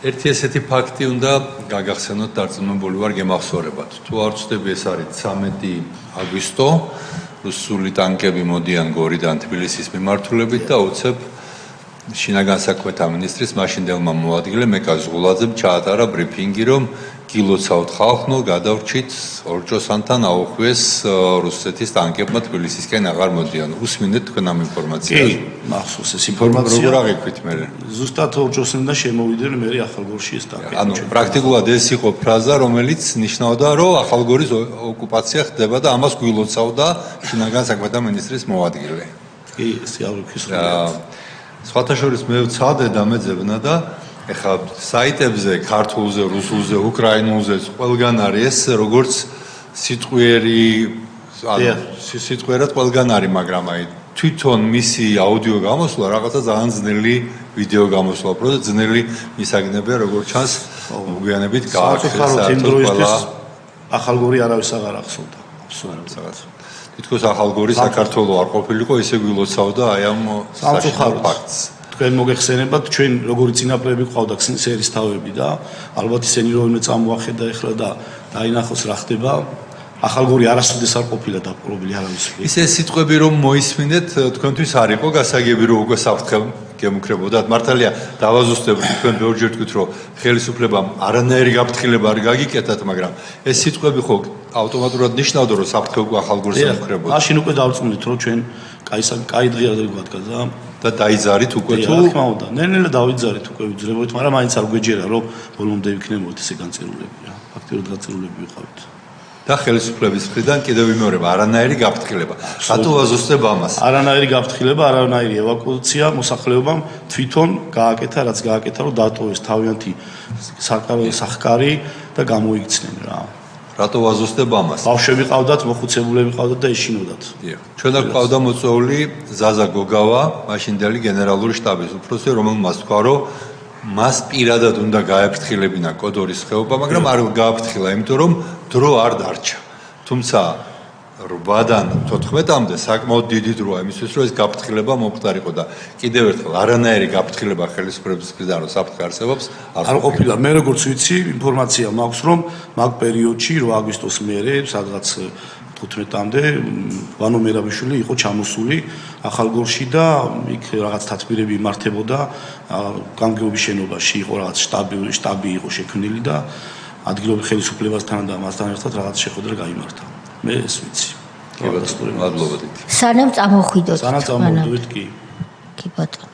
ერთი ესეთი ფაქტი უნდა გაგახსენოთ დარწმუნებული ვარ გემახსოვრებათ. თუ არ ვცდები ეს არის 13 აგვისტო რუსული ტანკები მოდიან გორიდან თბილისის მიმართულებით და უცებ შინაგან საქმეთა მინისტრის მაშინდელმა მოადგილემ ეკა ზღულაძემ ჩაატარა ბრიფინგი, რომ გილოცავთ ხალხნო, გადავრჩით ორჭოსანთან აუხვიეს რუსეთის ტანკებმა თბილისისკენ აღარ მოდიან. უსმინეთ თქვენ ამ ინფორმაციას? კი, მახსოვს ეს ინფორმაცია. როგორ აღიქვით მე? ზუსტად ორჭოსნიდან შემოვიდნენ მე ახალგორში ეს ტანკები. ანუ პრაქტიკულად ეს იყო ფრაზა, რომელიც ნიშნავდა, რომ ახალგორის ოკუპაცია ხდება და ამას გილოცავდა შინაგან საქმეთა მინისტრის მოადგილე. კი, ეს ავიქის რა. სხვათა შორის მე ვცადე და მეძებნა და ეხლა საიტებზე, ქართულზე, რუსულზე, უკრაინულზე ყველგან არის ეს როგორც სიტყვიერი, ანუ სიტყვიერად ყველგან არის, მაგრამ აი თვითონ მისი აუდიო გამოსვლა რაღაცა ძალიან ძნელი ვიდეო გამოსვლა, უბრალოდ ძნელი მისაგნებია, როგორც ჩანს, მოგვიანებით გააკეთეს საერთოდ ახალგორი არავის აღარ ახსოვდა. აბსოლუტურად. თითქოს ახალგორი საქართველოს არ ყოფილიყო, ისე გილოცავდა აი ამ ფაქტს. თქვენ მოგეხსენებათ, ჩვენ როგორი წინაპრები ყავდა სერის თავები და ალბათ ისინი რომ წამოახედა ეხლა და დაინახოს რა ხდება. ახალგორი არასოდეს არ ყოფილა დაპყრობილი არავის. ისე სიტყვები რომ მოისმინეთ, თქვენთვის არ იყო გასაგები რომ უკვე საფრთხე გემუქრებოდათ. მართალია დავაზუსტებთ თქვენ ბევრჯერ თქვით რომ ხელისუფლებამ არანაირი გაფრთხილება არ გაგიკეთათ, მაგრამ ეს სიტყვები ხო ავტომატურად ნიშნავდა რომ საფრთხე უკვე ახალგორს ემუქრებოდა. მაშინ უკვე დავწუნდით რომ ჩვენ კაი დღეა გვადგა და დაიძარით უკვე თუ რა თქმა უნდა. ნელ-ნელა დავიძარით უკვე ვიძრებოდით, მაგრამ მაინც არ გვეჯერა რომ ბოლომდე ვიქნებოდეთ ესე განწირულები რა. ფაქტიურად განწირულები ვიყავით. და ხელისუფლების მხრიდან კიდევ ვიმეორებ არანაირი გაფრთხილება. რატო ვაზუსტებ ამას? არანაირი გაფრთხილება, არანაირი ევაკუაცია მოსახლეობამ თვითონ გააკეთა, რაც გააკეთა, რომ დატოვეს თავიანთი სახკარი და გამოიქცნენ რა. რატო ვაზუსტებ ამას? ბავშვები ყავდათ, მოხუცებულები ყავდათ და ეშინოდათ. ჩვენ აქ ყავდა მოწვეული ზაზა გოგავა, მაშინდელი გენერალური შტაბის უფროსი, რომელმაც თქვა, რომ მას პირადად უნდა გააფრთხილებინა კოდორის ხეობა, მაგრამ არ გააფრთხილა, იმიტომ რომ დრო არ დარჩა. თუმცა 8-დან 14-მდე საკმაოდ დიდი დროა იმისთვის, რომ ეს გაფრთხილება მომხდარიყო და კიდევ ერთხელ არანაირი გაფრთხილება ხელისუფლების მხრიდან რომ საფრთხე არსებობს არ ყოფილა. მე როგორც ვიცი, ინფორმაცია მაქვს, რომ მაგ პერიოდში 8 აგვისტოს მერე, სადღაც 15-მდე ვანო მერაბიშვილი იყო ჩამოსული ახალგორში და იქ რაღაც თათბირები იმართებოდა გამგეობის შენობაში იყო რაღაც შტაბი იყო შექმნილი და ადგილობრივ ხელისუფლებასთან და მასთან ერთად რაღაც შეხვედრა გაიმართა. მე ეს ვიცი. მადლობა. სანამ წამოხვიდოთ. სანამ წამოვიდით კი. კი ბატონო.